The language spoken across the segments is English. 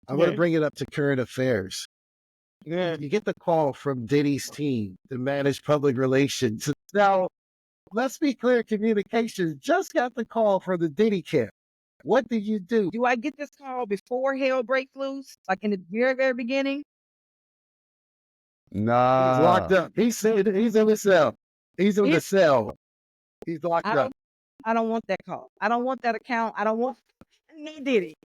I'm going to bring it up to current affairs. Yeah. You get the call from Diddy's team to manage public relations. Now, let's be clear, communications just got the call for the Diddy camp. What did you do? Do I get this call before hell breaks loose? Like in the very, very beginning? Nah. He's locked up. He said he's in the cell. He's in the cell. He's locked up. I don't want that call. I don't want that account. I don't want no Diddy.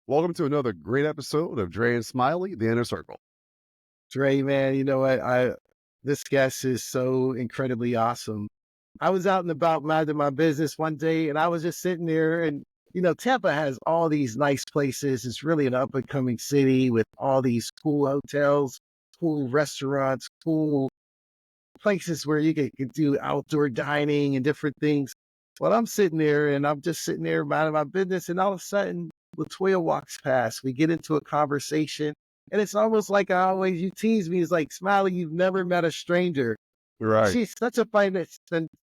Welcome to another great episode of Dre and Smiley, The Inner Circle. Dre, man, you know what? This guest is so incredibly awesome. I was out and about minding my business one day, and I was just sitting there, and you know, Tampa has all these nice places. It's really an up-and-coming city with all these cool hotels, cool restaurants, cool places where you can do outdoor dining and different things. Well, I'm sitting there, and I'm just sitting there minding my business, and all of a sudden, LaToya walks past. We get into a conversation, and it's almost like you tease me. It's like, Smiley, you've never met a stranger. Right. She's such a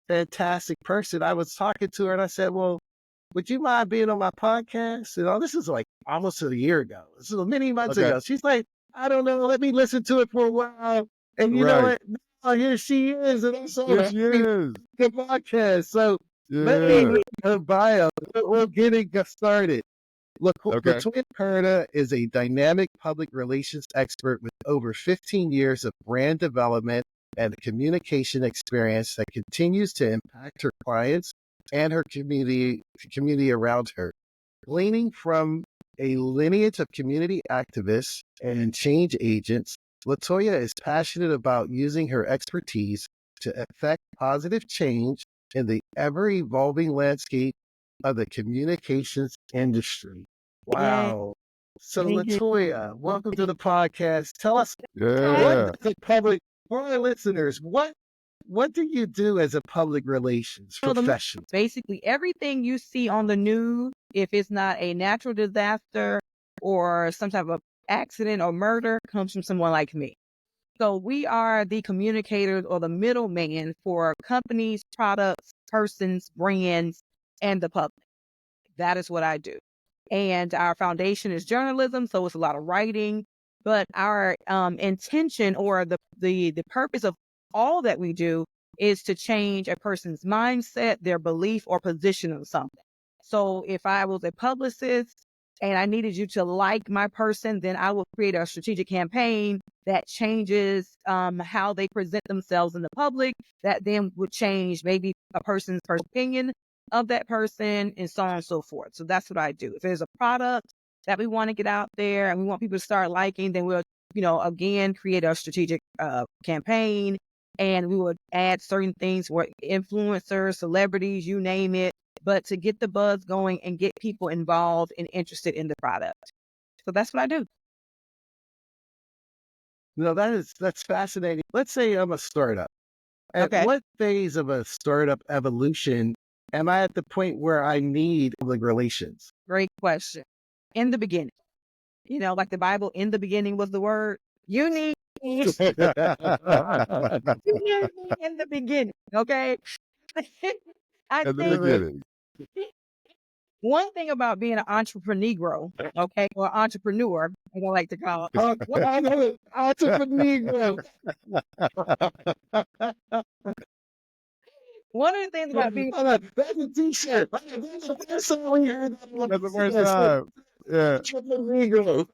fantastic person. I was talking to her, and I said, well, would you mind being on my podcast? You know, this is like almost a year ago. This is many months ago. She's like, I don't know. Let me listen to it for a while. And you know what? Oh, here she is. And also, here she is. The podcast. So let me read her bio. We're getting started. LaToya Carter is a dynamic public relations expert with over 15 years of brand development and communication experience that continues to impact her clients and her community around her. Gleaning from a lineage of community activists and change agents, LaToya is passionate about using her expertise to effect positive change in the ever-evolving landscape of the communications industry. Wow. So LaToya, welcome to the podcast. Tell us, for our listeners, what do you do as a public relations professional? Basically, everything you see on the news, if it's not a natural disaster or some type of accident or murder, comes from someone like me. So we are the communicators or the middleman for companies, products, persons, brands, and the public. That is what I do. And our foundation is journalism, so it's a lot of writing. But our intention or the purpose of all that we do is to change a person's mindset, their belief, or position on something. So if I was a publicist and I needed you to like my person, then I will create a strategic campaign that changes how they present themselves in the public, that then would change maybe a person's first opinion of that person, and so on and so forth. So that's what I do. If there's a product that we want to get out there and we want people to start liking, then we'll, again, create a strategic campaign, and we would add certain things for influencers, celebrities, you name it, but to get the buzz going and get people involved and interested in the product. So that's what I do. No, that's fascinating. Let's say I'm a startup. At what phase of a startup evolution am I at the point where I need public relations? Great question. In the beginning, like the Bible, in the beginning was the word. You need in the beginning, okay? In the beginning. One thing about being an entrepreneur, okay, or entrepreneur, I don't like to call it. Entrepreneur. One of the things about being that's a t-shirt. That's all we heard. That's the first time. Yeah. Entrepreneur.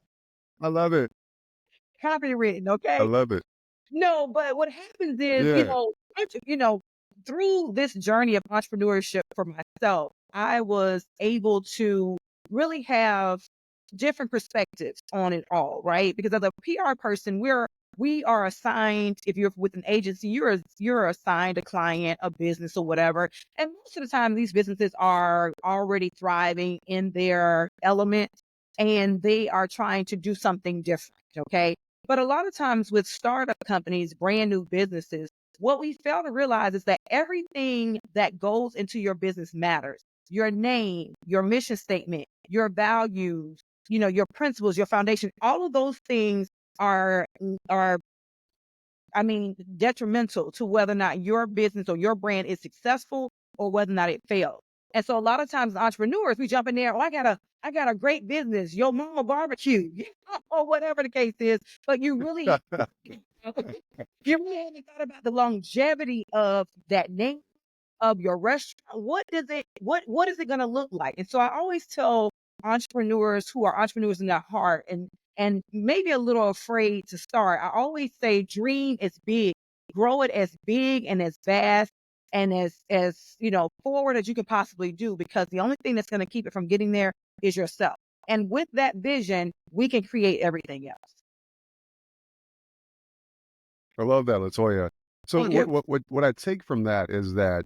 I love it. Copywritten, okay? I love it. No, but what happens is, through this journey of entrepreneurship for myself, I was able to really have different perspectives on it all, right? Because as a PR person, we are assigned, if you're with an agency, you're assigned a client, a business or whatever. And most of the time, these businesses are already thriving in their element and they are trying to do something different, okay? But a lot of times with startup companies, brand new businesses, what we fail to realize is that everything that goes into your business matters. Your name, your mission statement, your values, your principles, your foundation, all of those things are detrimental to whether or not your business or your brand is successful or whether or not it failed. And so a lot of times entrepreneurs, we jump in there, oh, I got a great business, your mama barbecue, or whatever the case is, but you really you really haven't thought about the longevity of that name of your restaurant. What is it going to look like? And so I always tell entrepreneurs who are entrepreneurs in their heart and maybe a little afraid to start, I always say dream is big, grow it as big and as vast and as forward as you could possibly do, because the only thing that's going to keep it from getting there is yourself. And with that vision, we can create everything else. I love that, LaToya. So Thank you. what I take from that is that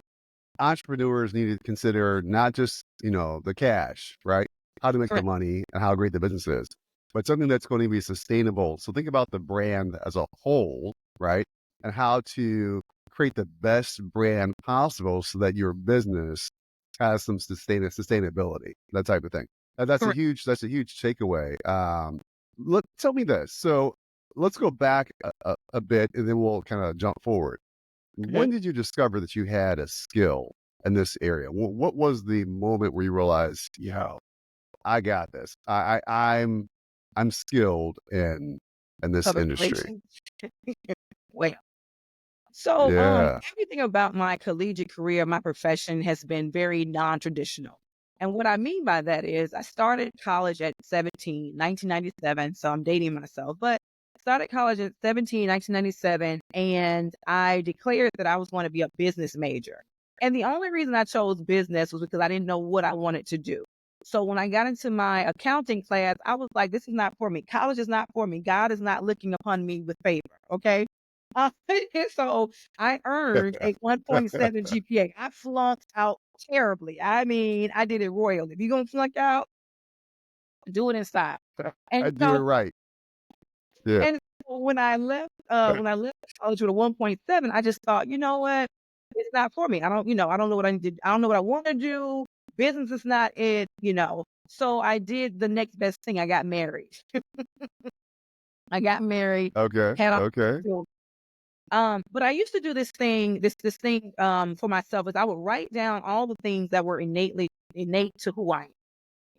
entrepreneurs need to consider not just, the cash, right? How to make the Correct. money and how great the business is, but something that's going to be sustainable. So think about the brand as a whole, right? And how to create the best brand possible so that your business has some sustainability, that type of thing. And that's a Correct. huge takeaway. Tell me this. So let's go back a bit and then we'll kind of jump forward. Mhm. When did you discover that you had a skill in this area? What was the moment where you realized, I got this. I'm skilled in this Public industry. relations. Well, so Yeah. everything about my collegiate career, my profession has been very non-traditional. And what I mean by that is I started college at 17, 1997. So I'm dating myself, but I started college at 17, 1997, and I declared that I was going to be a business major. And the only reason I chose business was because I didn't know what I wanted to do. So when I got into my accounting class, I was like, this is not for me. College is not for me. God is not looking upon me with favor. Okay. Uh, so I earned a 1.7 GPA. I flunked out terribly. I mean, I did it royally. If you're gonna flunk out, do it in style. I And do it so, right. Yeah. and so when I left college with a 1.7, I just thought, you know what, it's not for me. I don't know what I need to. I don't know what I want to do. Business is not it. So I did the next best thing. I got married. I got married. Okay. Had a Okay. but I used to do this thing for myself is I would write down all the things that were innate to who I am.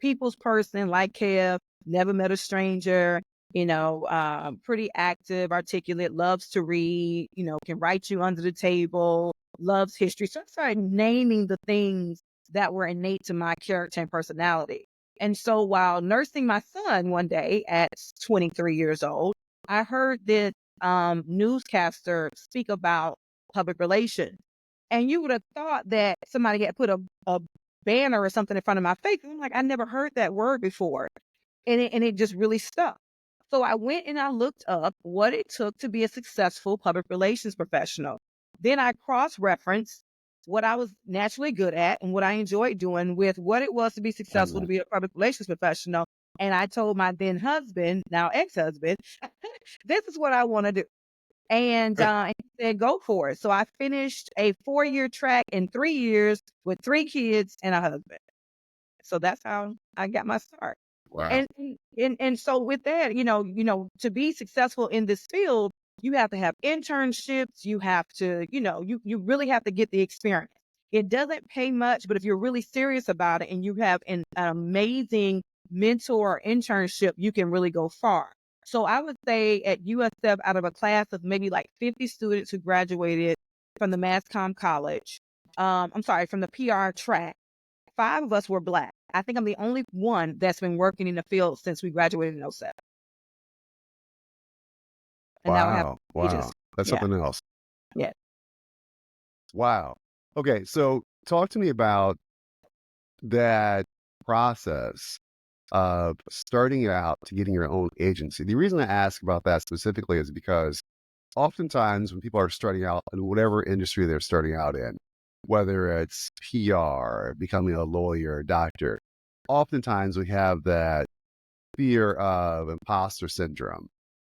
People's person, like Kev, never met a stranger, pretty active, articulate, loves to read, can write you under the table, loves history. So I started naming the things that were innate to my character and personality. And so while nursing my son one day at 23 years old, I heard this newscaster speak about public relations. And you would have thought that somebody had put a banner or something in front of my face. And I'm like, I never heard that word before. And it just really stuck. So I went and I looked up what it took to be a successful public relations professional. Then I cross-referenced what I was naturally good at and what I enjoyed doing with what it was to be successful to be a public relations professional. And I told my then husband, now ex-husband, this is what I want to do. And he said, go for it. So I finished a 4-year track in 3 years with 3 kids and a husband. So that's how I got my start. Wow. And so with that, to be successful in this field, you have to have internships. You have to, you really have to get the experience. It doesn't pay much, but if you're really serious about it and you have an amazing mentor or internship, you can really go far. So I would say at USF, out of a class of maybe like 50 students who graduated from the Mass Comm College, I'm sorry, from the PR track, 5 of us were Black. I think I'm the only one that's been working in the field since we graduated in '07. And now I have Wow. pages. Wow. That's Yeah. something else. Yeah. Wow. Okay. So talk to me about that process of starting out to getting your own agency. The reason I ask about that specifically is because oftentimes when people are starting out in whatever industry they're starting out in, whether it's PR, becoming a lawyer, doctor, oftentimes we have that fear of imposter syndrome,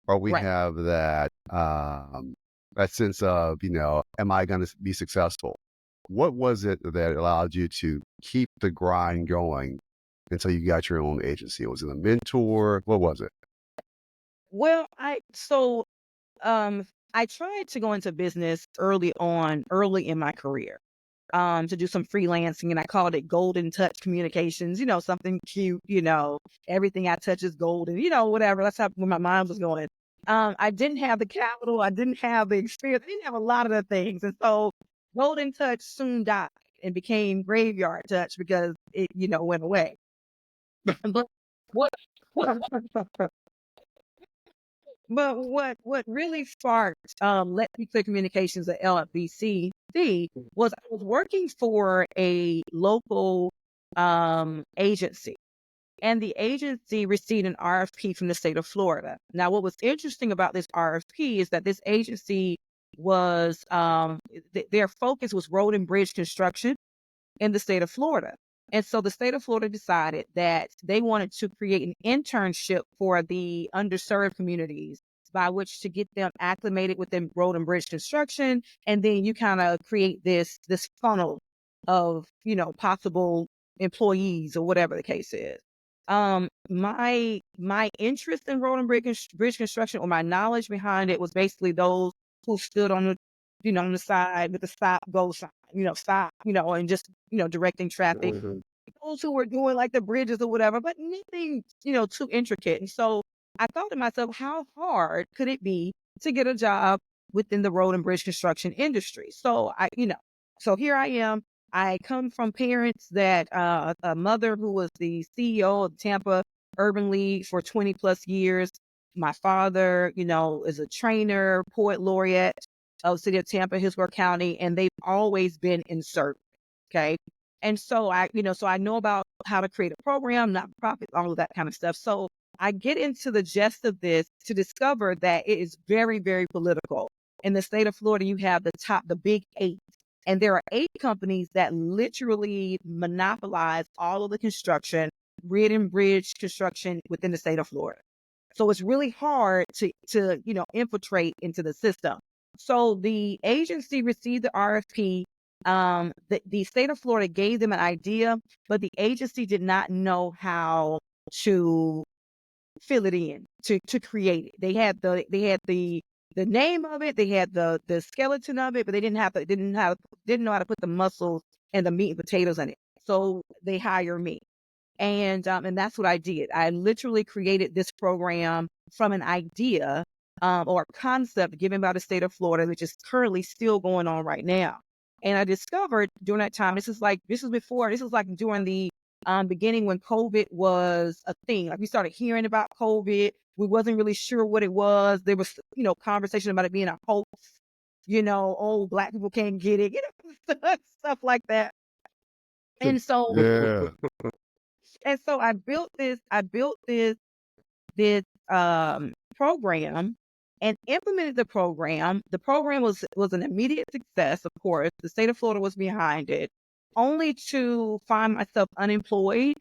or we Right. have that sense of, am I going to be successful? What was it that allowed you to keep the grind going until you got your own agency? Was it a mentor? What was it? Well, um I tried to go into business early in my career. to do some freelancing, and I called it Golden Touch Communications, something cute, everything I touch is golden, whatever. That's how where my mind was going. I didn't have the capital. I didn't have the experience. I didn't have a lot of the things. And so Golden Touch soon died and became Graveyard Touch because it, went away. But what, what but what really sparked Let's Be Clear Communications at LBCC was I was working for a local agency. And the agency received an RFP from the state of Florida. Now, what was interesting about this RFP is that this agency was, their focus was road and bridge construction in the state of Florida. And so the state of Florida decided that they wanted to create an internship for the underserved communities by which to get them acclimated within road and bridge construction. And then you kind of create this funnel of, possible employees or whatever the case is. My interest in road and bridge construction, or my knowledge behind it, was basically those who stood on the side with the stop go sign, stop, and just directing traffic. Mhm. Those who were doing like the bridges or whatever, but nothing too intricate. And so I thought to myself, how hard could it be to get a job within the road and bridge construction industry? So so here I am. I come from parents that a mother who was the CEO of Tampa Urban League for 20 plus years. My father, is a trainer, poet laureate of the city of Tampa, Hillsborough County, and they've always been in service. Okay. And so I know about how to create a program, not profit, all of that kind of stuff. So I get into the gist of this to discover that it is very, very political. In the state of Florida, you have the big 8. And there are 8 companies that literally monopolize all of the construction, road and bridge construction within the state of Florida. So it's really hard to infiltrate into the system. So the agency received the RFP. The state of Florida gave them an idea, but the agency did not know how to fill it in, to create it. They had the name of it, they had the skeleton of it, but they didn't know how to put the muscles and the meat and potatoes in it. So they hire me. And that's what I did. I literally created this program from an idea or concept given by the state of Florida, which is currently still going on right now. And I discovered during that time, this is like during the beginning when COVID was a thing. Like we started hearing about COVID. We wasn't really sure what it was. There was, conversation about it being a hoax, Black people can't get it, stuff like that. And so, Yeah. I built this program and implemented the program. The program was an immediate success, of course. The state of Florida was behind it, only to find myself unemployed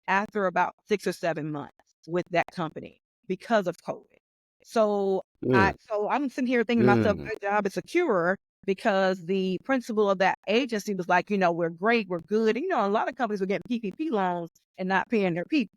after about 6 or 7 months with that company because of COVID. So Mm. I'm sitting here thinking to myself, Mm. my job is secure because the principal of that agency was like, we're great, we're good. And, a lot of companies were getting PPP loans and not paying their people,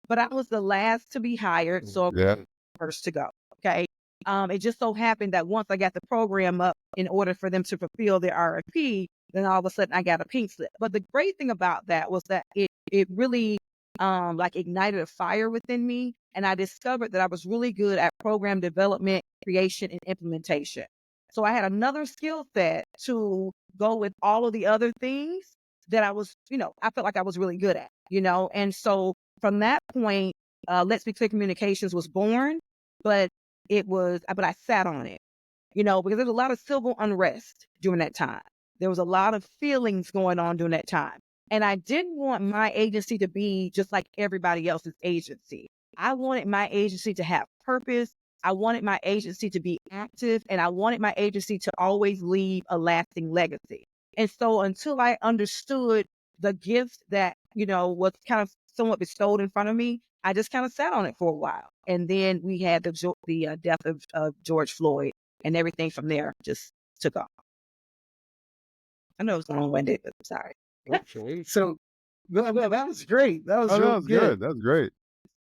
but I was the last to be hired. So Yeah. first to go. Okay. It just so happened that once I got the program up in order for them to fulfill their RFP, then all of a sudden I got a pink slip. But the great thing about that was that it really ignited a fire within me. And I discovered that I was really good at program development, creation, and implementation. So I had another skill set to go with all of the other things that I was, I felt like I was really good at, and so from that point, Let's Be Clear Communications was born, but I sat on it, because there was a lot of civil unrest during that time. There was a lot of feelings going on during that time. And I didn't want my agency to be just like everybody else's agency. I wanted my agency to have purpose. I wanted my agency to be active, and I wanted my agency to always leave a lasting legacy. And so until I understood the gift that, was kind of somewhat bestowed in front of me, I just kind of sat on it for a while. And then we had the death of George Floyd, and everything from there just took off. I know it's long-winded, but I'm sorry. Okay. So, no, that was great. That was Oh, that real was good. good. That was great.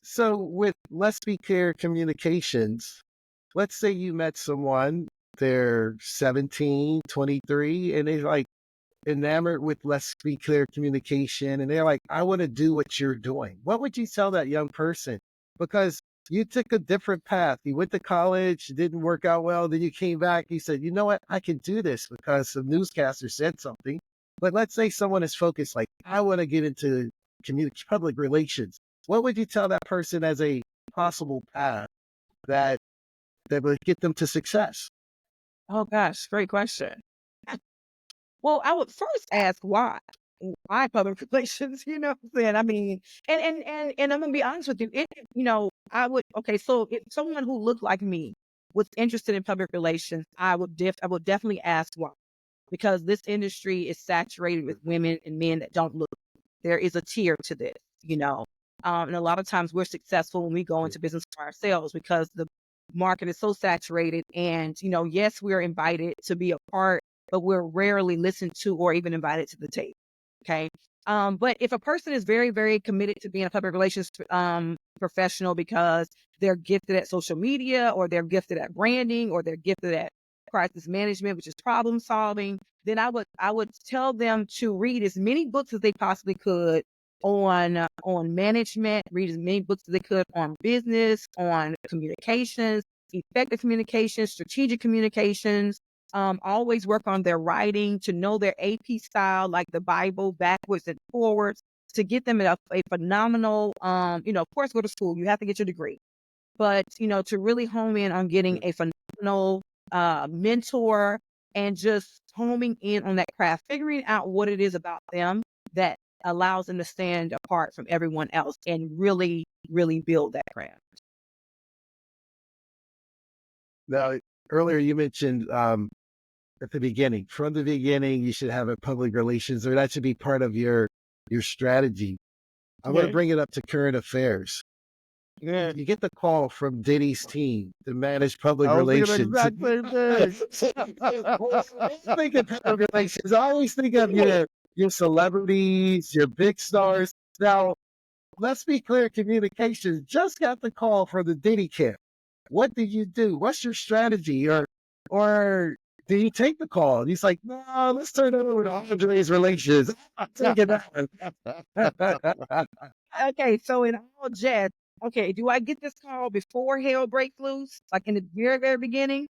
So with Let's Be Clear Communications, let's say you met someone, they're 17, 23, and they're like, enamored with let's be clear communication, and they're like, I want to do what you're doing. What would you tell that young person? Because you took a different path. You went to college, it didn't work out well. Then you came back. You said, you know what? I can do this because some newscaster said something. But let's say someone is focused, like, I want to get into public relations. What would you tell that person as a possible path that would get them to success? Oh gosh, great question. Well, I would first ask why. Why public relations? You know what I'm saying? I mean, and I'm gonna be honest with you. I would so if someone who looked like me was interested in public relations, I would definitely ask why. Because this industry is saturated with women and men that don't look. There is a tier to this, and a lot of times we're successful when we go into business for ourselves because the market is so saturated. And yes, we're invited to be a part, but we're rarely listened to or even invited to the table. Okay. But if a person is very, very committed to being a public relations professional because they're gifted at social media or they're gifted at branding or they're gifted at crisis management, which is problem solving, then I would tell them to read as many books as they possibly could on management, read as many books as they could on business, on communications, effective communications, strategic communications. Always work on their writing, to know their AP style, like the Bible, backwards and forwards, to get them a phenomenal, of course, go to school. You have to get your degree. But, to really home in on getting a phenomenal mentor and just homing in on that craft, figuring out what it is about them that allows them to stand apart from everyone else and really, really build that craft. Now, earlier you mentioned at the beginning, from the beginning, you should have a public relations, or that should be part of your strategy. I want to bring it up to current affairs. Yeah. You get the call from Diddy's team to manage public I was relations. thinking the exact same thing. Think of public relations. I always think of your celebrities, your big stars. Now, let's be clear, communications just got the call for the Diddy camp. What do you do? What's your strategy? Or do you take the call? And he's like, no, let's turn it over to Andre's relations. Take it out. Okay, so in all jest, okay, do I get this call before hell breaks loose, like in the very, very beginning?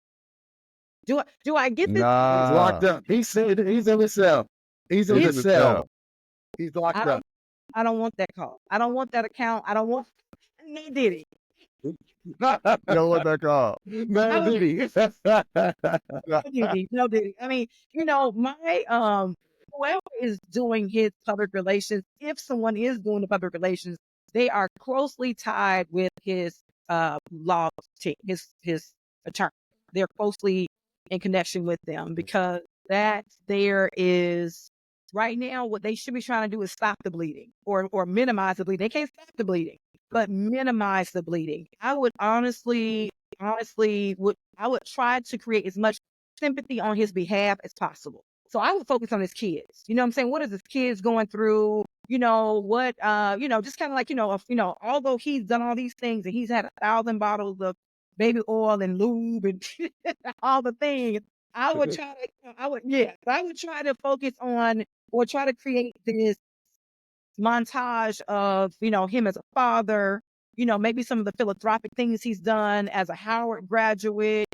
Do I get this? He's locked up. He said he's in the cell. He's in the cell. He's locked up. I don't want that call. I don't want that account. I don't want no Diddy. You don't want that call. No Diddy. No Diddy. I mean, my whoever is doing his public relations, if someone is doing the public relations, they are closely tied with his law team, his attorney. They're closely in connection with them because that there is right now what they should be trying to do is stop the bleeding or minimize the bleeding. They can't stop the bleeding, but minimize the bleeding. I would honestly I would try to create as much sympathy on his behalf as possible. So I would focus on his kids. You know what I'm saying? What is his kids going through? What just kind of like, although he's done all these things and he's had 1,000 bottles of baby oil and lube and all the things, I would try to focus on or try to create this montage of, him as a father, maybe some of the philanthropic things he's done as a Howard graduate,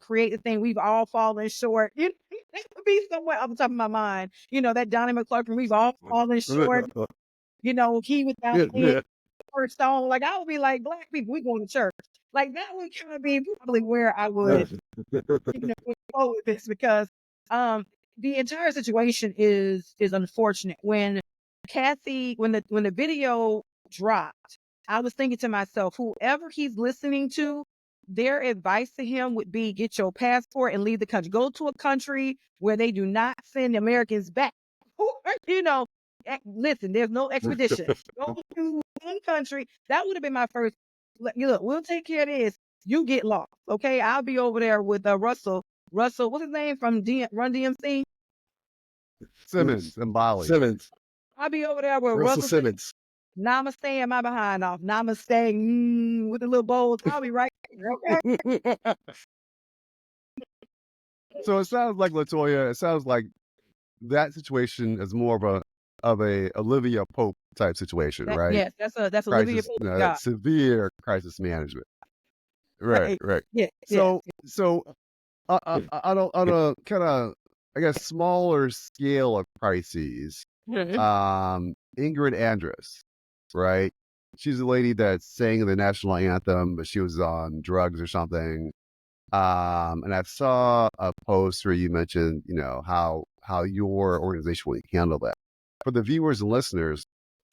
create the thing we've all fallen short. That would be somewhere off the top of my mind. That Donnie McClurkin, we've all fallen short. He without first stone. Like I would be like, Black people, we going to church. Like that would kind of be probably where I would go with this because the entire situation is unfortunate. When the video dropped, I was thinking to myself, whoever he's listening to, their advice to him would be get your passport and leave the country. Go to a country where they do not send Americans back. Listen, there's no expedition. Go to one country. That would have been my first. Look, we'll take care of this. You get lost, okay? I'll be over there with Russell. Russell, what's his name from Run DMC? Simmons and Bali. Simmons. I'll be over there with Russell Simmons. Namaste and my behind off. Namaste with the little bowls. I'll be right there, okay? So it sounds like, LaToya, that situation is more of a Olivia Pope type situation, right? Yes, that's Olivia Crisis, Pope's that job. severe crisis management. Right, Right. right. Yeah. Yeah. So on a kind of, I guess, smaller scale of crises, Mhm. Ingrid Andress, right? She's a lady that sang the national anthem, but she was on drugs or something. And I saw a post where you mentioned, how your organization would handle that. For the viewers and listeners,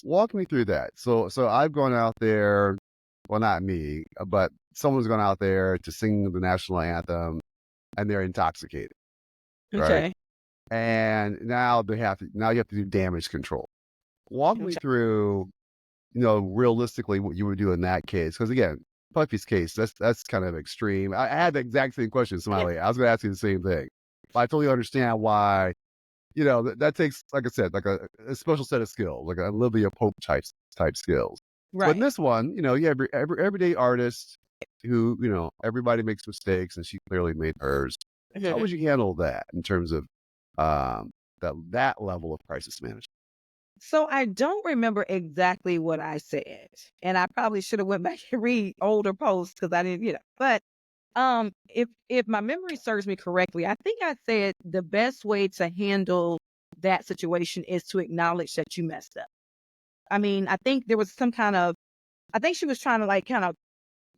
walk me through that. So I've gone out there, well, not me, but someone's gone out there to sing the national anthem, and they're intoxicated, right? Okay. And now you have to do damage control. Walk me Okay. through, realistically what you would do in that case. Because again, Puffy's case, that's kind of extreme. I had the exact same question, Yeah. Smiley. I was going to ask you the same thing. But I totally understand why. That takes, like I said, like a special set of skills, like a Olivia Pope type skills. But in Right. this one, you have your everyday artist who, everybody makes mistakes, and she clearly made hers. So how Mhm. would you handle that in terms of that level of crisis management? So I don't remember exactly what I said, and I probably should have went back and read older posts because I didn't, But if my memory serves me correctly, I think I said the best way to handle that situation is to acknowledge that you messed up. I mean, I think there was some kind of, I think she was trying to like kind of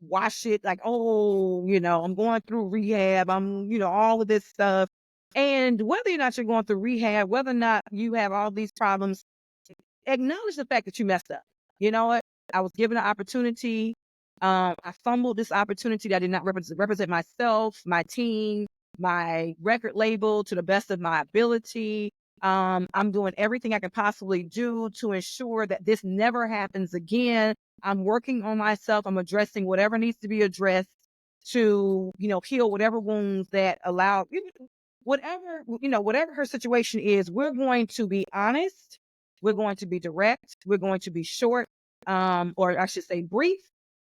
wash it like, oh, I'm going through rehab. I'm, all of this stuff. And whether or not you're going through rehab, whether or not you have all these problems, acknowledge the fact that you messed up. You know what? I was given an opportunity. I fumbled this opportunity that did not represent myself, my team, my record label to the best of my ability. I'm doing everything I can possibly do to ensure that this never happens again. I'm working on myself. I'm addressing whatever needs to be addressed to, heal whatever wounds that allow, whatever her situation is. We're going to be honest. We're going to be direct. We're going to be short, or I should say brief.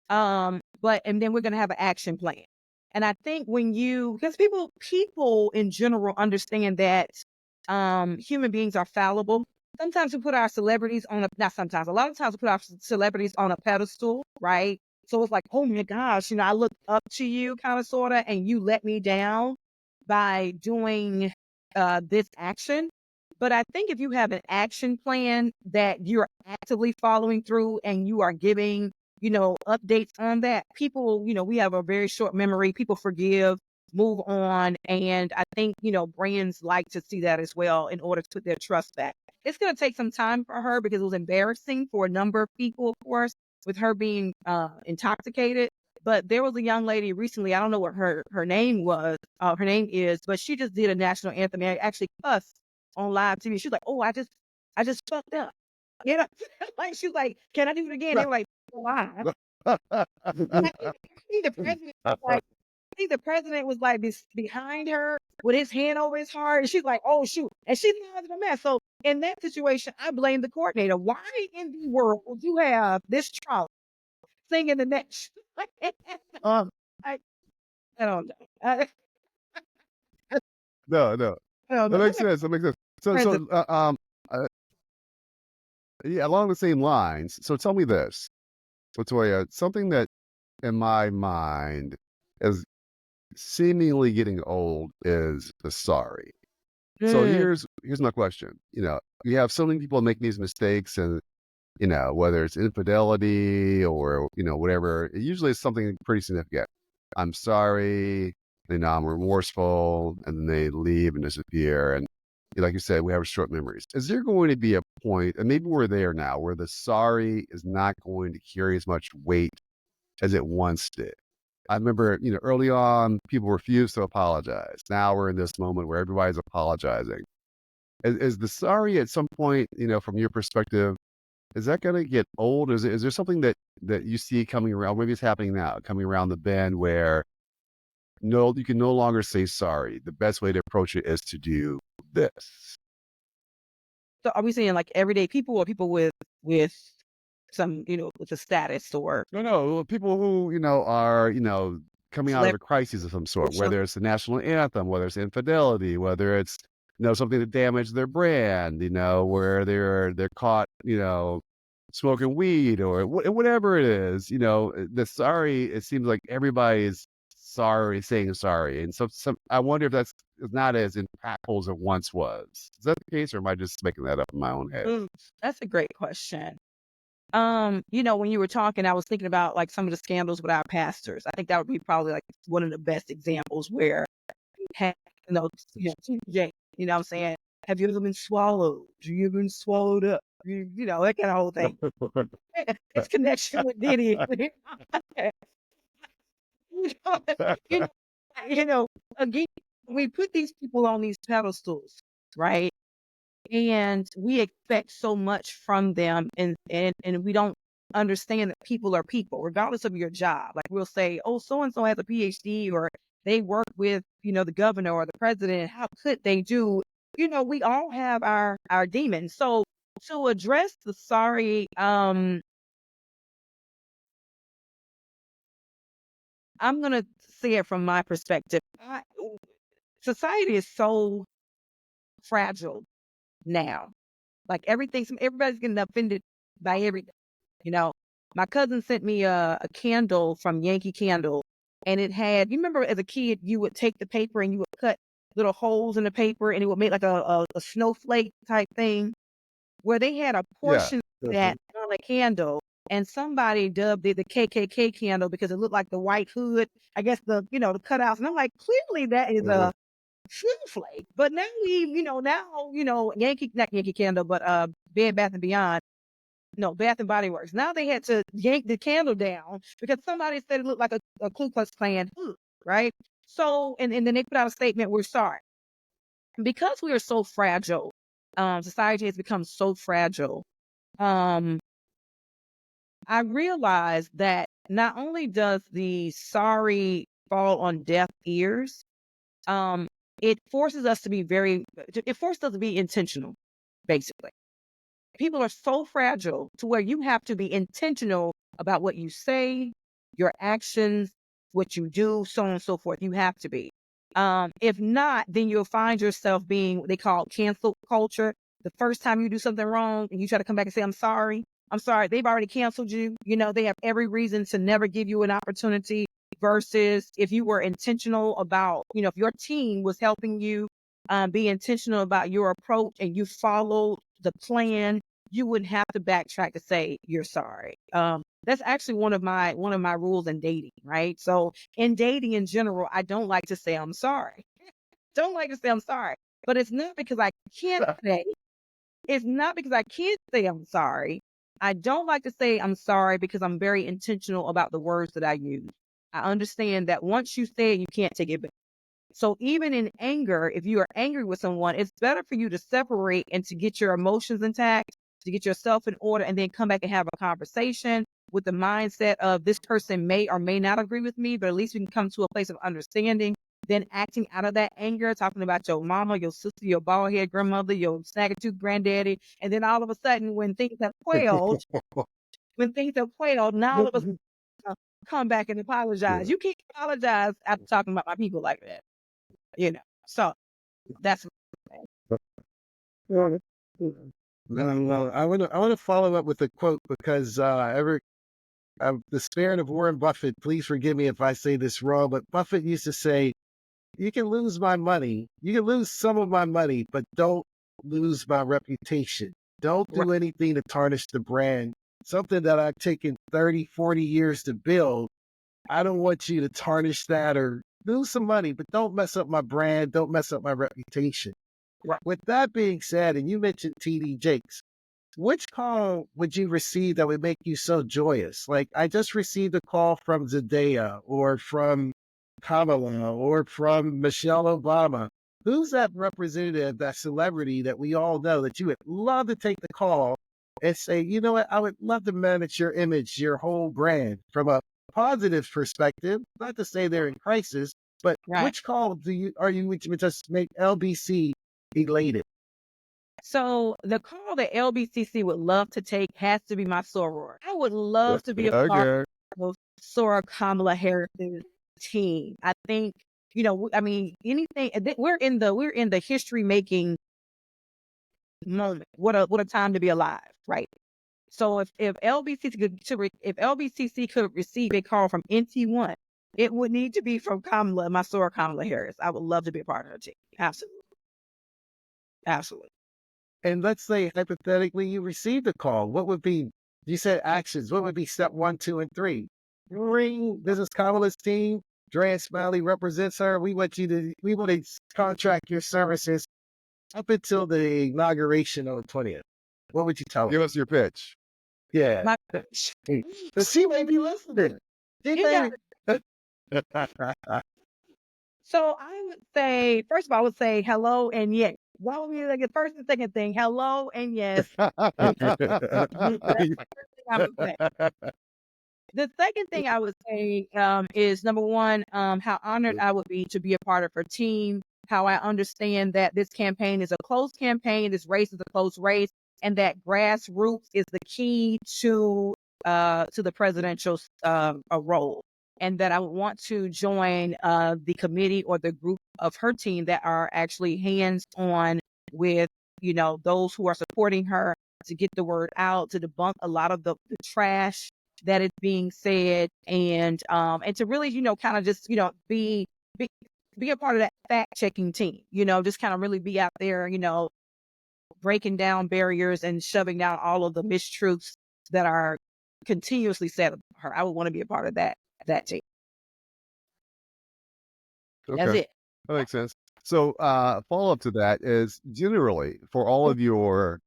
And then we're going to have an action plan. And I think because people in general understand that, human beings are fallible. Sometimes we put our celebrities not sometimes, a lot of times we put our celebrities on a pedestal, right? So it's like, oh my gosh, I look up to you kind of, sort of, and you let me down by doing this action. But I think if you have an action plan that you're actively following through and you are giving, updates on that, people, we have a very short memory. People forgive, move on. And I think, brands like to see that as well in order to put their trust back. It's going to take some time for her because it was embarrassing for a number of people, of course, with her being intoxicated. But there was a young lady recently, I don't know what her name is, but she just did a national anthem and actually cussed on live TV. She's like, "Oh, I just fucked up." Like she's like, "Can I do it again?" They were like, "Why?" The president was like, I think the president was like behind her with his hand over his heart, and she's like, "Oh shoot!" And she's causing a mess. So in that situation, I blame the coordinator. Why in the world would you have this child singing the next? Um, I, I don't know. I, no, no, I don't that know. makes sense. That makes sense. President. Uh, yeah, along the same lines. So tell me this, LaToya, something that in my mind is seemingly getting old is the sorry. So Mm, here's my question. You have so many people making these mistakes, and whether it's infidelity or whatever, it usually is something pretty significant. I'm sorry, I'm remorseful, and then they leave and disappear. And like you said, we have short memories. Is there going to be a point, and maybe we're there now, where the sorry is not going to carry as much weight as it once did? I remember, early on, people refused to apologize. Now we're in this moment where everybody's apologizing. Is the sorry at some point, from your perspective, is that going to get old? Is there something that you see coming around? Maybe it's happening now, coming around the bend where no, you can no longer say sorry. The best way to approach it is to do this. so are we saying like everyday people or people with some, with a status or No, people who, are, coming out of a celebrity? crisis of some sort, whether it's the national anthem, whether it's infidelity, whether it's, something that damaged their brand, where they're caught, smoking weed or whatever it is, the sorry, it seems like everybody is saying sorry. And so I wonder if that's not as impactful as it once was. Is that the case, or am I just making that up in my own head? That's a great question. When you were talking, I was thinking about like some of the scandals with our pastors. I think that would be probably like one of the best examples where, you know, Jay, you know what I'm saying? Have you ever been swallowed? Have you ever been swallowed up? That kind of whole thing. It's connection with Diddy. you know, again, we put these people on these pedestals, right? And we expect so much from them, and we don't understand that people are people, regardless of your job. Like we'll say, oh, so and so has a PhD, or they work with, the governor or the president. How could they do? We all have our demons. So to address the sorry, I'm gonna say it from my perspective. Society is so fragile now. Like everybody's getting offended by everything. My cousin sent me a candle from Yankee Candle, and it had, you remember as a kid, you would take the paper and you would cut little holes in the paper and it would make like a snowflake type thing, where they had a portion of that on a candle, and somebody dubbed it the KKK candle because it looked like the white hood, I guess the cutouts. And I'm like, clearly that is a snowflake. But now not Yankee Candle, but Bed Bath and Beyond. No, Bath and Body Works. Now they had to yank the candle down because somebody said it looked like a Ku Klux Klan hood, right? So, and then they put out a statement, we're sorry. Because we are so fragile, society has become so fragile. I realized that not only does the sorry fall on deaf ears, it forces us to be intentional, basically. People are so fragile to where you have to be intentional about what you say, your actions, what you do, so on and so forth. You have to be. If not, then you'll find yourself being what they call cancel culture. The first time you do something wrong and you try to come back and say, I'm sorry, they've already canceled you. They have every reason to never give you an opportunity, versus if you were intentional about, if your team was helping you be intentional about your approach and you followed the plan, you wouldn't have to backtrack to say you're sorry. That's actually one of my rules in dating, right? So in dating in general, I don't like to say I'm sorry. Don't like to say I'm sorry. But it's not because I can't say. It's not because I can't say I'm sorry. I don't like to say I'm sorry because I'm very intentional about the words that I use. I understand that once you say it, you can't take it back. So even in anger, if you are angry with someone, it's better for you to separate and to get your emotions intact, to get yourself in order, and then come back and have a conversation with the mindset of this person may or may not agree with me, but at least we can come to a place of understanding. Then acting out of that anger, talking about your mama, your sister, your bald head grandmother, your snagger-tooth granddaddy. And then all of a sudden, when things have quailed, now all of us come back and apologize. You can't apologize after talking about my people like that. So that's No, I want to follow up with a quote because the spirit of Warren Buffett. Please forgive me if I say this wrong, but Buffett used to say, "You can lose my money, you can lose some of my money, but don't lose my reputation. Don't do anything to tarnish the brand. Something that I've taken 30, 40 years to build. I don't want you to tarnish that or lose some money, but don't mess up my brand. Don't mess up my reputation." With that being said, and you mentioned TD Jakes, which call would you receive that would make you so joyous? Like, I just received a call from Zendaya or from Kamala or from Michelle Obama. Who's that representative, that celebrity that we all know that you would love to take the call and say, you know what, I would love to manage your image, your whole brand from a positive perspective, not to say they're in crisis, but which call would just make LBC elated? So the call that LBCC would love to take has to be my soror. I would love to be a part of Sora Kamala Harris's team. I think I mean, anything. We're in the history making moment. What a time to be alive, right? So if LBCC could receive a call from NT1, it would need to be from my soror Kamala Harris. I would love to be a part of her team. Absolutely. Absolutely. And let's say hypothetically you received a call. What would be, you said actions, what would be step 1, 2, and 3? Ring Business Kamala's team. Dre Smiley represents her. We want to contract your services up until the inauguration on the 20th. What would you tell them? Give us your pitch. Yeah. She may be listening. So I would say, first of all, I would say hello and yes. What would be like the first and second thing? Hello and yes. That's the first thing I would say. The second thing I would say is number one, how honored I would be to be a part of her team. How I understand that this campaign is a close campaign, this race is a close race, and that grassroots is the key to the presidential role. And that I would want to join the committee or the group of her team that are actually hands-on with, those who are supporting her to get the word out, to debunk a lot of the trash that is being said, and to really, kind of just, be a part of that fact-checking team, just kind of really be out there, breaking down barriers and shoving down all of the mistruths that are continuously said of her. I would want to be a part of that team. Okay. That's it. That makes sense. So, follow up to that is generally for all of your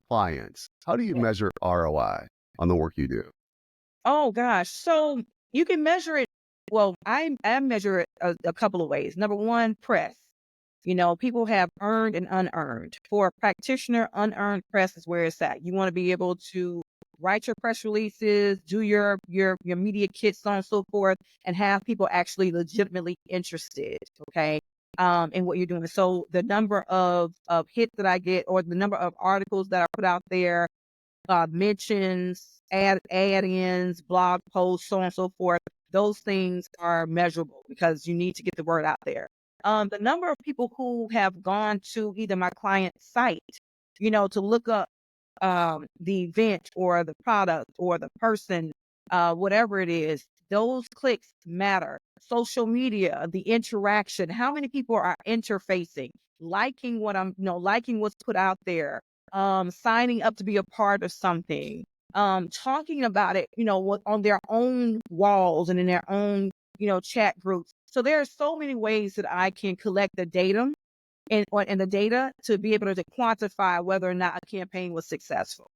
clients, how do you measure ROI on the work you do? Oh gosh. So you can measure it. Well, I measure it a couple of ways. Number one, press. People have earned and unearned. For a practitioner, unearned press is where it's at. You want to be able to write your press releases, do your media kits, so on and so forth, and have people actually legitimately interested, okay, in what you're doing. So the number of hits that I get, or the number of articles that I put out there, mentions, add-ins, blog posts, so on and so forth, those things are measurable because you need to get the word out there. The number of people who have gone to either my client's site, to look up the event or the product or the person, whatever it is, those clicks matter. Social media, the interaction, how many people are interfacing, liking liking what's put out there, signing up to be a part of something, talking about it, on their own walls and in their own, chat groups. So there are so many ways that I can collect the data and the data to be able to quantify whether or not a campaign was successful.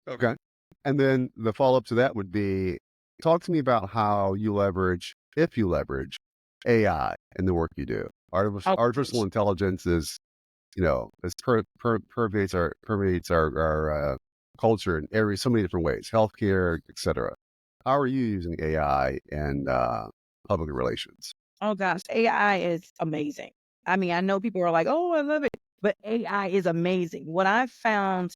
Okay. And then the follow up to that would be, talk to me about how you leverage, if you leverage AI in the work you do. Artificial intelligence is, pervades our culture in so many different ways, healthcare, etc. How are you using AI and public relations? Oh gosh, AI is amazing. I mean, I know people are like, "Oh, I love it," but AI is amazing. What I've found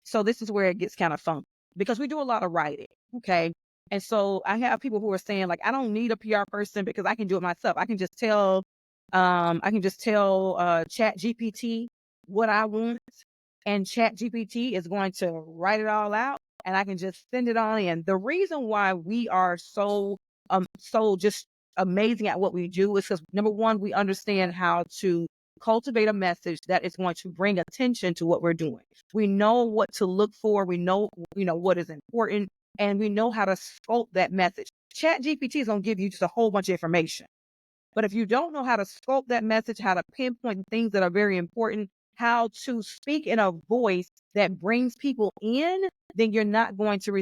so this is where it gets kind of funky because we do a lot of writing, okay? And so I have people who are saying like, "I don't need a PR person because I can do it myself. I can just tell, Chat GPT what I want, and Chat GPT is going to write it all out, and I can just send it on in." The reason why we are so just amazing at what we do is because number one, we understand how to cultivate a message that is going to bring attention to what we're doing. We know what to look for. We know, what is important, and we know how to sculpt that message. Chat GPT is going to give you just a whole bunch of information. But if you don't know how to sculpt that message, how to pinpoint things that are very important, how to speak in a voice that brings people in, then you're not going to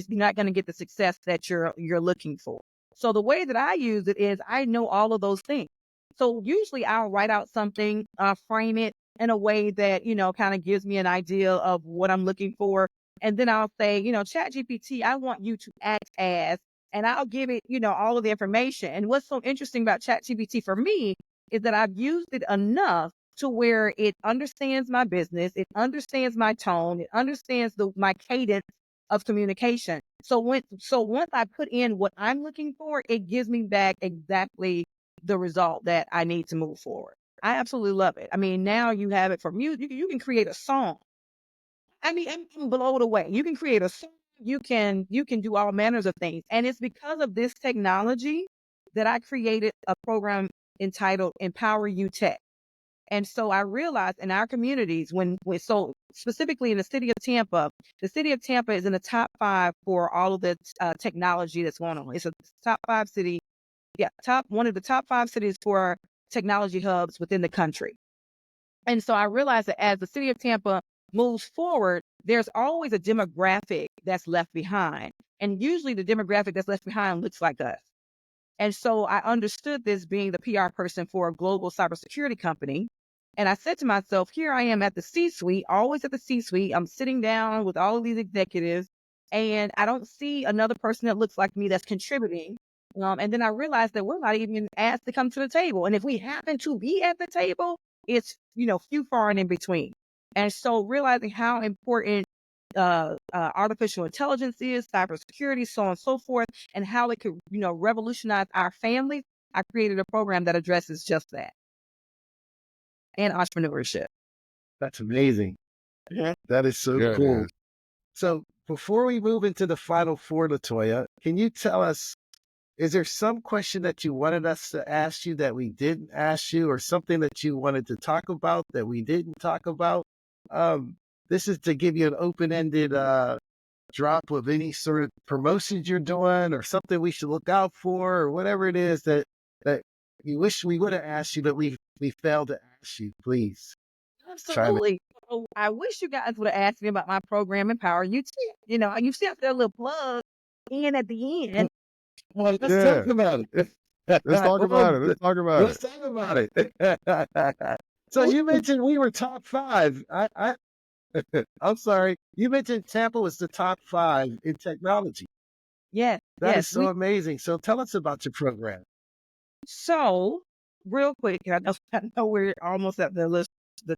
get the success that you're looking for. So the way that I use it is I know all of those things. So usually I'll write out something, frame it in a way that, kind of gives me an idea of what I'm looking for. And then I'll say, Chat GPT, I want you to act as, and I'll give it, all of the information. And what's so interesting about Chat GPT for me is that I've used it enough to where it understands my business, it understands my tone, it understands my cadence of communication. So once I put in what I'm looking for, it gives me back exactly the result that I need to move forward. I absolutely love it. I mean, now you have it for music. You can create a song. I mean, I'm blown away. You can create a song. You can do all manners of things. And it's because of this technology that I created a program entitled Empower You Tech. And so I realized in our communities, so specifically in the city of Tampa is in the top 5 for all of the technology that's going on. It's a top 5 city, one of the top 5 cities for technology hubs within the country. And so I realized that as the city of Tampa moves forward, there's always a demographic that's left behind. And usually the demographic that's left behind looks like us. And so I understood this being the PR person for a global cybersecurity company. And I said to myself, here I am at the C-suite, always at the C-suite. I'm sitting down with all of these executives, and I don't see another person that looks like me that's contributing. And then I realized that we're not even asked to come to the table. And if we happen to be at the table, it's, few far and in between. And so realizing how important artificial intelligence is, cybersecurity, so on and so forth, and how it could, revolutionize our families, I created a program that addresses just that and entrepreneurship. That's amazing. Mhm. That is so Good, cool. man. So before we move into the final four, LaToya, can you tell us, is there some question that you wanted us to ask you that we didn't ask you, or something that you wanted to talk about that we didn't talk about? This is to give you an open-ended drop of any sort of promotions you're doing, or something we should look out for, or whatever it is that you wish we would have asked you, but we failed to ask you. Please chime in. Absolutely. So I wish you guys would have asked me about my program, Empower You Tech. You see after that little plug in at the end. Well, let's Yeah. talk about it. Let's talk about it. Let's talk about Let's it. talk about it. So you mentioned we were top 5. I'm sorry. You mentioned Tampa was the top 5 in technology. Yes, That is yes. so amazing. So tell us about your program. So real quick, I know we're almost at the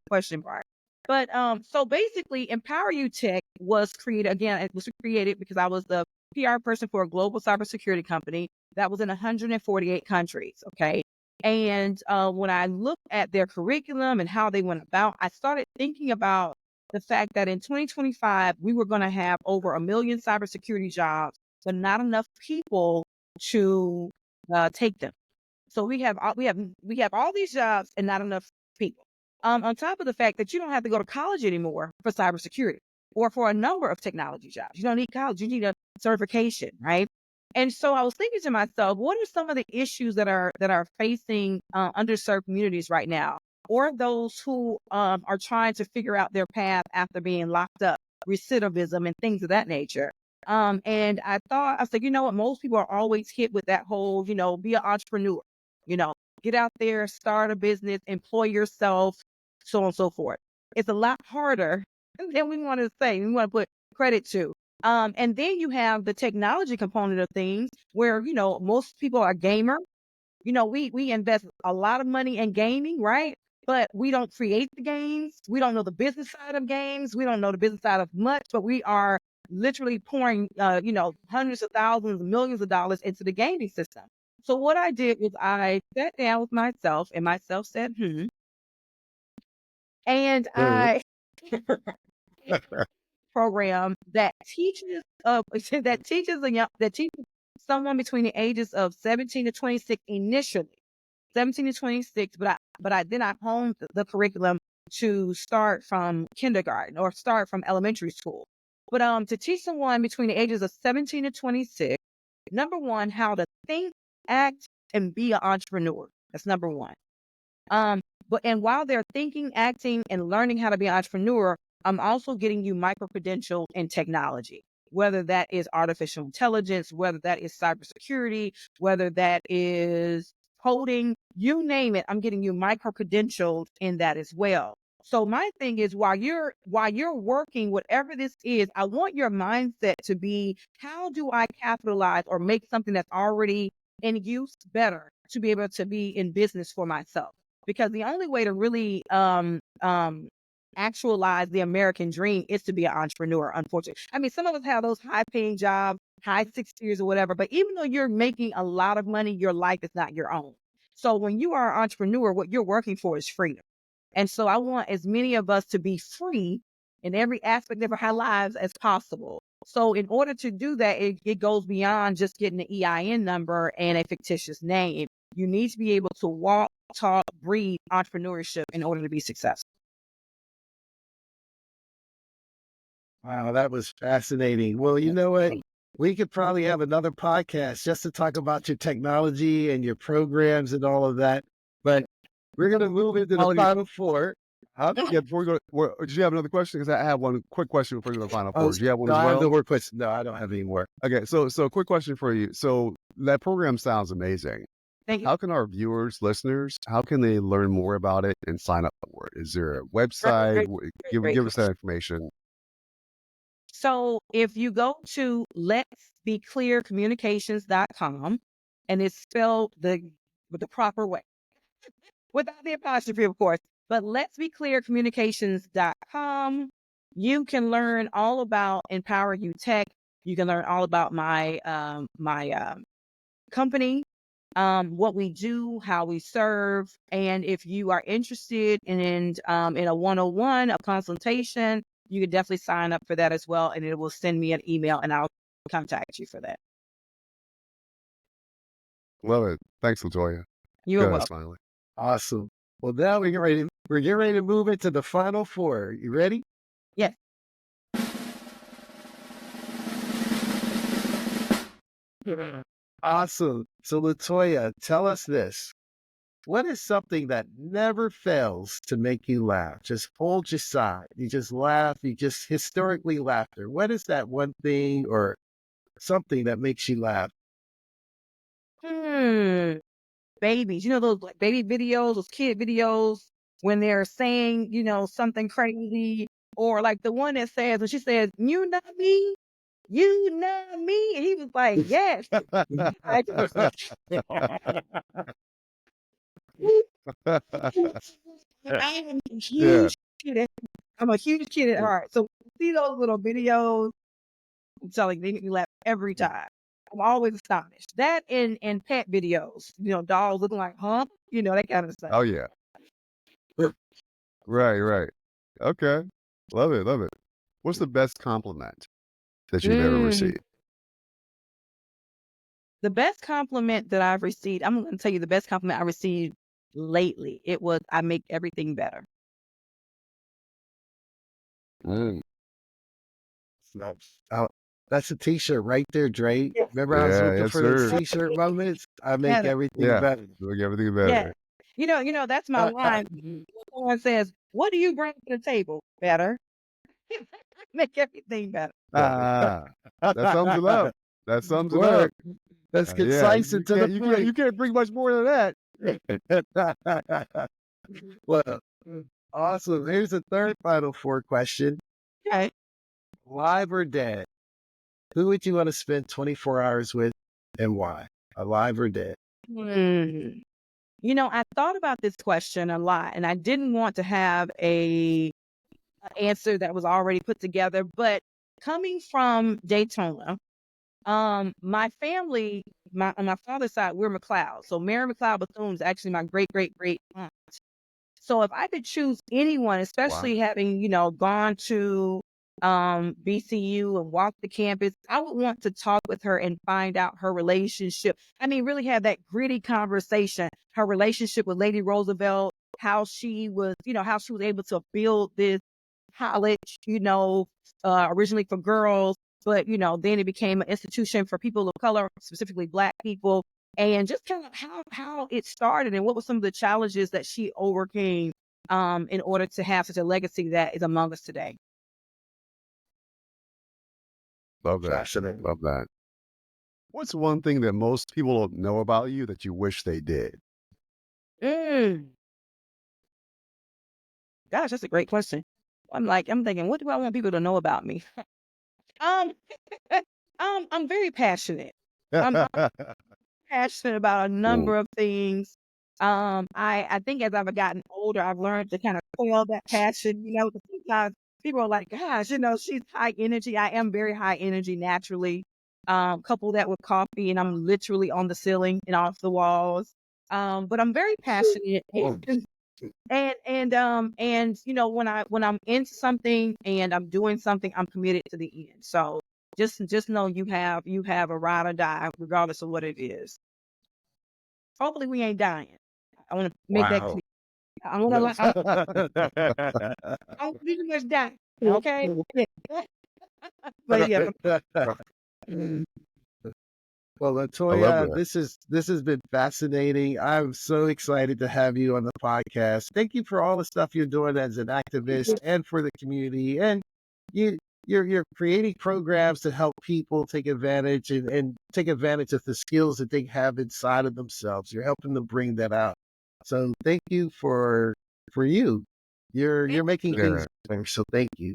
question part. But so basically Empower You Tech was created, again, it was created because I was the PR person for a global cybersecurity company that was in 148 countries. Okay. And when I looked at their curriculum and how they went about, I started thinking about the fact that in 2025, we were going to have over 1 million cybersecurity jobs, but not enough people to take them. So we have all these jobs and not enough people. On top of the fact that you don't have to go to college anymore for cybersecurity or for a number of technology jobs. You don't need college. You need a certification, right? And so I was thinking to myself, what are some of the issues that are facing underserved communities right now, or those who are trying to figure out their path after being locked up, recidivism, and things of that nature. And I was like, you know what? Most people are always hit with that whole, be an entrepreneur, you know, get out there, start a business, employ yourself, so on and so forth. It's a lot harder than we want to say, we want to put credit to. And then you have the technology component of things where, most people are gamer. We invest a lot of money in gaming, right? But we don't create the games. We don't know the business side of games. We don't know the business side of much, but we are literally pouring, hundreds of thousands, millions of dollars into the gaming system. So what I did was I sat down with myself, and myself said, and Mhm. I program that teaches that teaches someone between the ages of 17 to 26 initially, 17 to 26, but I honed the curriculum to start from kindergarten or start from elementary school. But to teach someone between the ages of 17 to 26, number one, how to think, act, and be an entrepreneur. That's number one. Um, and while they're thinking, acting, and learning how to be an entrepreneur, I'm also getting you micro credentialed in technology, whether that is artificial intelligence, whether that is cybersecurity, whether that is coding, you name it. I'm getting you micro credentialed in that as well. So my thing is, while you're working, whatever this is, I want your mindset to be, how do I capitalize or make something that's already in use better to be able to be in business for myself? Because the only way to really actualize the American dream is to be an entrepreneur, unfortunately. I mean, some of us have those high paying jobs, high 6 years or whatever, but even though you're making a lot of money, your life is not your own. So when you are an entrepreneur, what you're working for is freedom. And so I want as many of us to be free in every aspect of our lives as possible. So in order to do that, it goes beyond just getting an EIN number and a fictitious name. You need to be able to walk, talk, breathe entrepreneurship in order to be successful. Wow, that was fascinating. Well, you know what? We could probably have another podcast just to talk about your technology and your programs and all of that. But we're going to move into the final four. Yeah, before we go, did you have another question? Because I have one quick question before we go to the final Oh, four. Do you have one no, as I have well? no more questions. No, I don't have any more. Okay, so quick question for you. So that program sounds amazing. Thank you. How can our viewers, listeners, how can they learn more about it and sign up for it? Is there a website? Give us that information. So if you go to letsbeclearcommunications.com, and it's spelled the proper way, without the apostrophe, of course, but letsbeclearcommunications.com, you can learn all about Empower You Tech. You can learn all about my company, what we do, how we serve, and if you are interested in a 101, a consultation, you can definitely sign up for that as well, and it will send me an email, and I'll contact you for that. Love it. Thanks, LaToya. You're welcome. Smiley. Awesome. Well, now we're getting ready to move into the final four. You ready? Yes. Awesome. So, LaToya, tell us this. What is something that never fails to make you laugh? Just hold your side. You just laugh. You just historically laughter. What is that one thing or something that makes you laugh? Babies, those like baby videos, those kid videos when they're saying, something crazy, or like the one that says, when she says, "You know me, you know me," and he was like, "Yes." I'm a huge kid. I'm a huge kid at heart. So see those little videos, I'm telling you, they make me laugh every time. I'm always astonished. That and pet videos, dolls looking like, huh? That kind of stuff. Oh, yeah. Right. Okay. Love it. What's the best compliment that you've ever received? The best compliment that I've received, I'm going to tell you the best compliment I received lately. It was, "I make everything better." That's a t-shirt right there, Dre. Yes. Remember I was looking yes, for those sir. t-shirt moments? I make everything better. Make everything Yeah. better. That's my line. Someone says, "What do you bring to the table?" "Better." Make everything better. That sums it up. That sums it up. That's concise and to the point. You can't bring much more than that. Well, awesome. Here's the third final four question. Okay. Live or dead? Who would you want to spend 24 hours with and why? Alive or dead? I thought about this question a lot, and I didn't want to have an answer that was already put together, but coming from Daytona, my family, on my father's side, we're McLeod. So Mary McLeod Bethune is actually my great aunt. So if I could choose anyone, especially having, gone to BCU and walked the campus, I would want to talk with her and find out her relationship. I mean, really have that gritty conversation, her relationship with Lady Roosevelt, how she was able to build this college, originally for girls, but, then it became an institution for people of color, specifically Black people, and just kind of how it started and what were some of the challenges that she overcame in order to have such a legacy that is among us today. Love that. What's one thing that most people don't know about you that you wish they did? Gosh, that's a great question. I'm thinking, what do I want people to know about me? I'm very passionate. I'm passionate about a number of things. I think as I've gotten older, I've learned to kind of quell that passion, because sometimes people are like, gosh, she's high energy. I am very high energy naturally. Couple that with coffee and I'm literally on the ceiling and off the walls. But I'm very passionate and when I'm into something and I'm doing something, I'm committed to the end. So just know you have a ride or die regardless of what it is. Hopefully we ain't dying. I want to make that clear. I want to I'm pretty much die. Okay. But yeah. Well, I love LaToya, that. this has been fascinating. I'm so excited to have you on the podcast. Thank you for all the stuff you're doing as an activist and for the community. And you're creating programs to help people take advantage and take advantage of the skills that they have inside of themselves. You're helping them bring that out. So thank you for you. You're making things better. So thank you.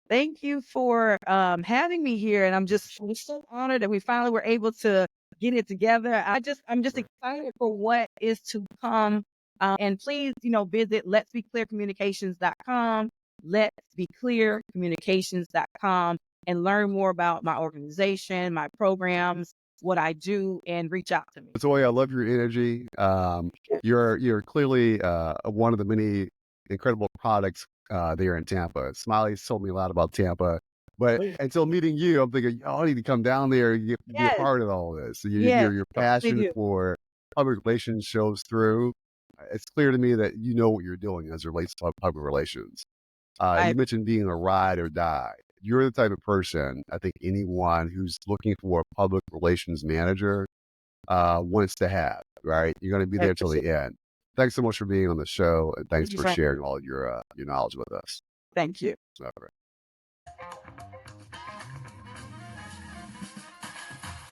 Thank you for having me here, and I'm so honored that we finally were able to get it together. I'm just excited for what is to come. And please, visit letsbeclearcommunications.com, letsbeclearcommunications.com, and learn more about my organization, my programs, what I do, and reach out to me. LaToya, I love your energy. You're clearly one of the many incredible products there in Tampa. Smiley's told me a lot about Tampa, but until meeting you, I'm thinking, I need to come down there and be a part of all this. So your passion for public relations shows through. It's clear to me that you know what you're doing as it relates to public relations. You mentioned being a ride or die. You're the type of person, I think anyone who's looking for a public relations manager wants to have, right? You're going to be there till the end. Thanks so much for being on the show, and thanks for sharing all your knowledge with us. Thank you. All right.